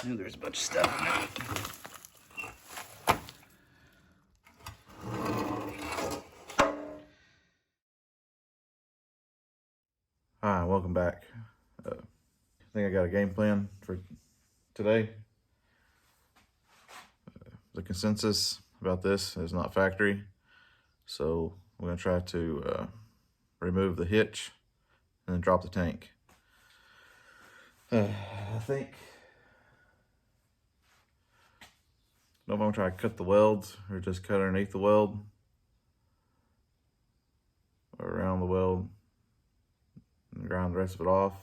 I knew there's a bunch of stuff in there. Hi, welcome back. I think I got a game plan for today. The consensus about this is not factory, so we're going to try to remove the hitch and then drop the tank. I think I don't know if I'm going to try to cut the welds or just cut underneath the weld or around the weld and grind the rest of it off.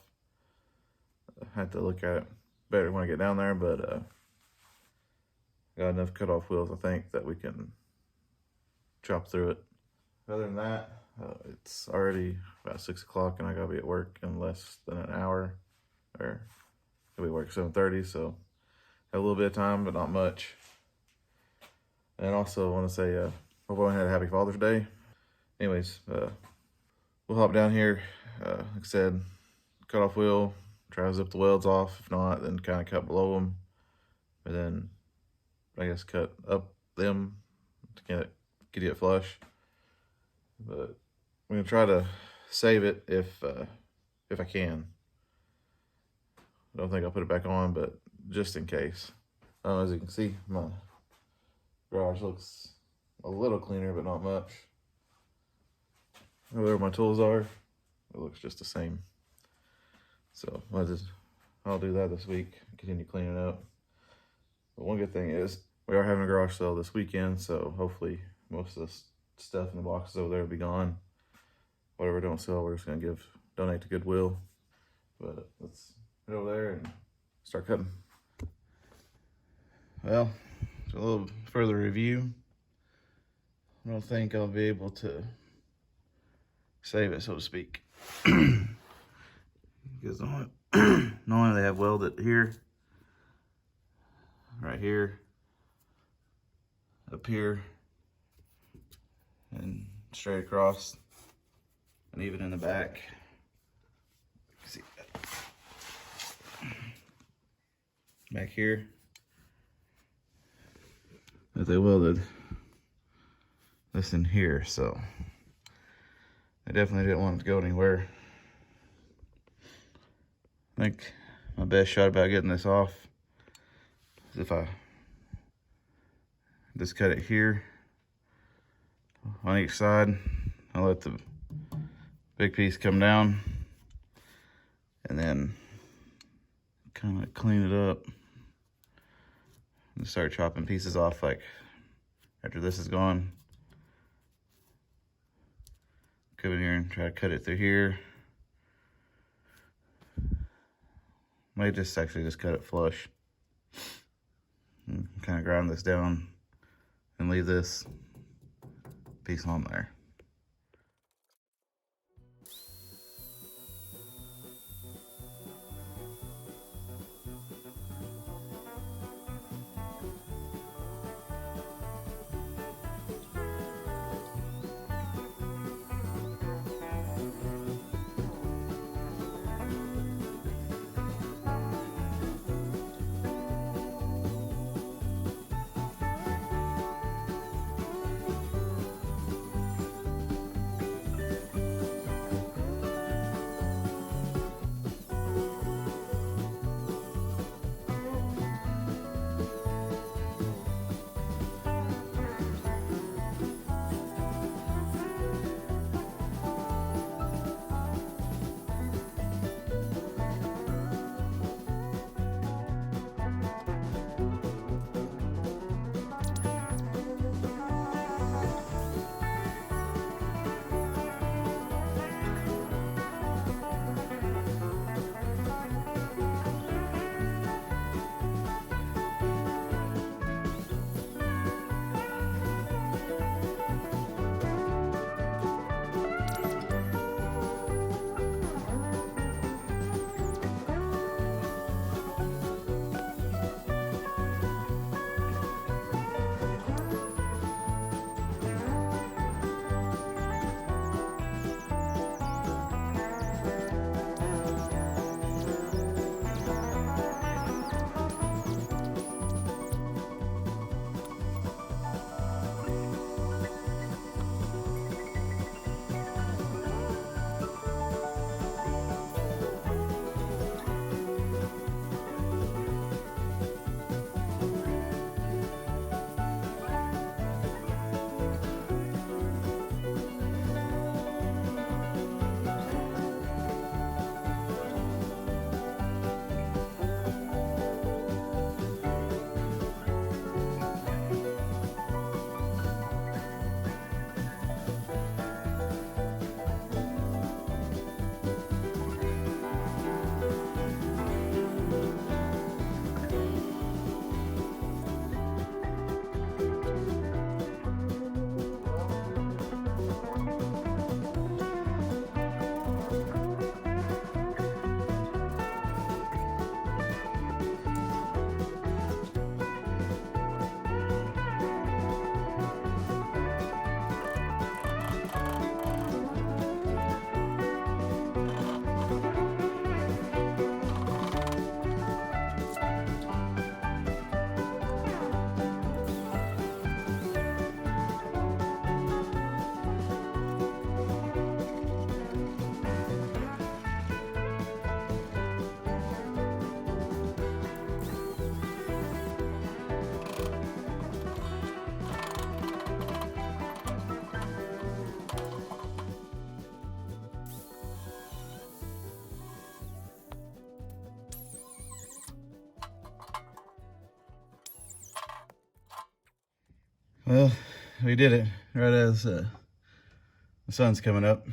I have to look at it better when I get down there, but got enough cut-off wheels, I think, that we can chop through it. Other than that, it's already about 6 o'clock and I gotta be at work in less than an hour, or I'll be at work at 7:30, so have a little bit of time, but not much. And also I want to say, hope everyone had a happy Father's Day. Anyways, we'll hop down here, like I said, cut-off wheel, try to zip the welds off. If not, then kind of cut below them, and then I guess cut up them to get it flush. But I'm gonna try to save it if I can. I don't think I'll put it back on, but just in case. As you can see, my garage looks a little cleaner, but not much. Where my tools are, it looks just the same. So I'll do that this week, continue cleaning up. But one good thing is we are having a garage sale this weekend, so hopefully most of the stuff in the boxes over there will be gone. Whatever don't sell, we're just gonna donate to Goodwill. But let's head over there and start cutting. Well, a little further review. I don't think I'll be able to save it, so to speak. Because normally they have welded here, right here, up here, and straight across, and even in the back. See that? Back here, but they welded this in here, so I definitely didn't want it to go anywhere. I think my best shot about getting this off is if I just cut it here on each side. I'll let the big piece come down and then kind of clean it up and start chopping pieces off, like after this is gone. Come in here and try to cut it through here. Might just actually just cut it flush. And kind of grind this down and leave this piece on there. Well, we did it right as the sun's coming up.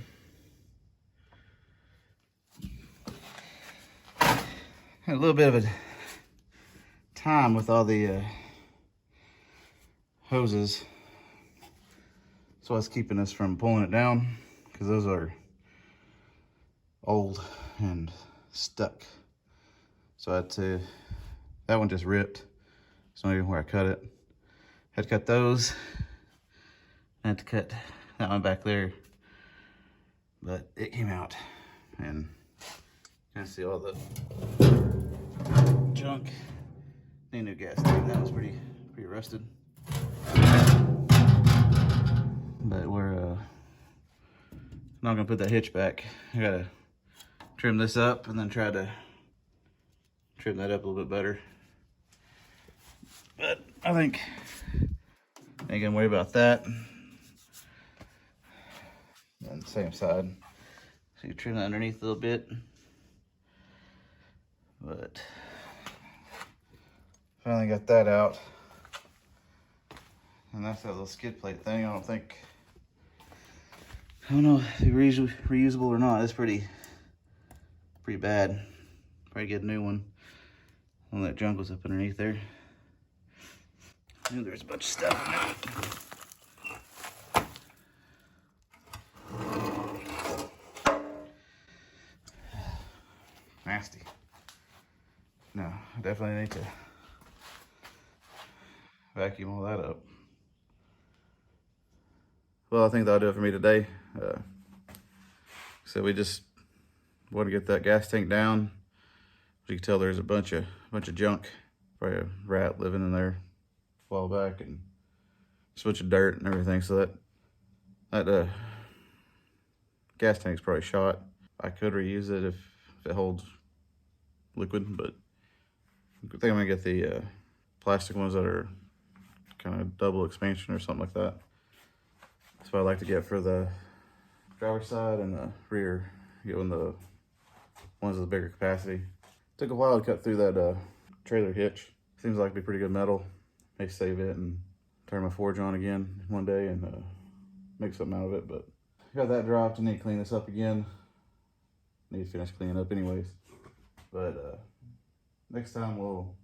Had a little bit of a time with all the hoses. That's what's keeping us from pulling it down, because those are old and stuck. So I had to, that one just ripped. It's not even where I cut it. Had to cut those. I had to cut that one back there. But it came out, and you can see all the junk. Need a new gas tank. That was pretty rusted. But we're not gonna put that hitch back. I gotta trim this up and then try to trim that up a little bit better. But I think I ain't gonna worry about that. And same side. So you trim that underneath a little bit. But finally got that out. And that's that little skid plate thing. I don't know if it's reusable or not. It's pretty bad. Probably get a new one. All that junk was up underneath there. I knew there was a bunch of stuff in it. Nasty. No, I definitely need to vacuum all that up. Well, I think that'll do it for me today. So we just want to get that gas tank down. As you can tell, there's a bunch of junk. Probably a rat living in there a while back, and just a bunch of dirt and everything. So that gas tank's probably shot. I could reuse it if it holds liquid, but I think I'm gonna get the plastic ones that are kind of double expansion or something like that. That's what I like to get for the driver's side and the rear. Get one of the ones with a bigger capacity. Took a while to cut through that trailer hitch. Seems like it'd be pretty good metal. May save it and turn my forge on again one day and make something out of it. But got that dropped. I need to clean this up again. Need to finish cleaning up anyways. But next time we'll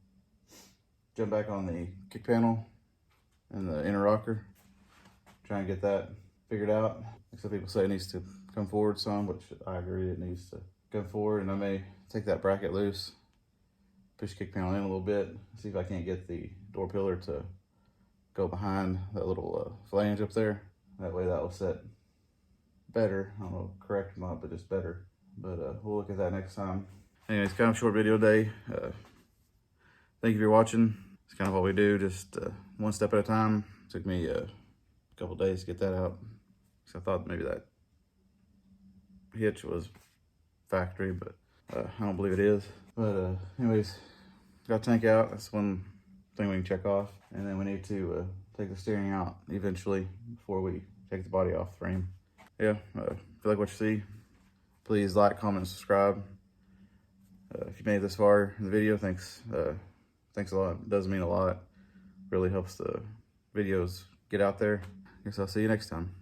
jump back on the kick panel and the inner rocker. Try and get that figured out. Some people say it needs to come forward some, which I agree, it needs to come forward, and I may take that bracket loose, push kick panel in a little bit, see if I can't get the door pillar to go behind that little flange up there. That way that will set better. I don't know, correct or not, but just better. But we'll look at that next time. Anyways, kind of a short video day. Thank you for watching. It's kind of what we do, just one step at a time. Took me a couple days to get that out. So I thought maybe that hitch was factory, but I don't believe it is. But anyways, got tank out. That's one thing we can check off. And then we need to take the steering out eventually before we take the body off the frame. Yeah, if you like what you see, please like, comment, and subscribe. If you made it this far in the video, thanks. Thanks a lot. It does mean a lot. Really helps the videos get out there. Guess I'll see you next time.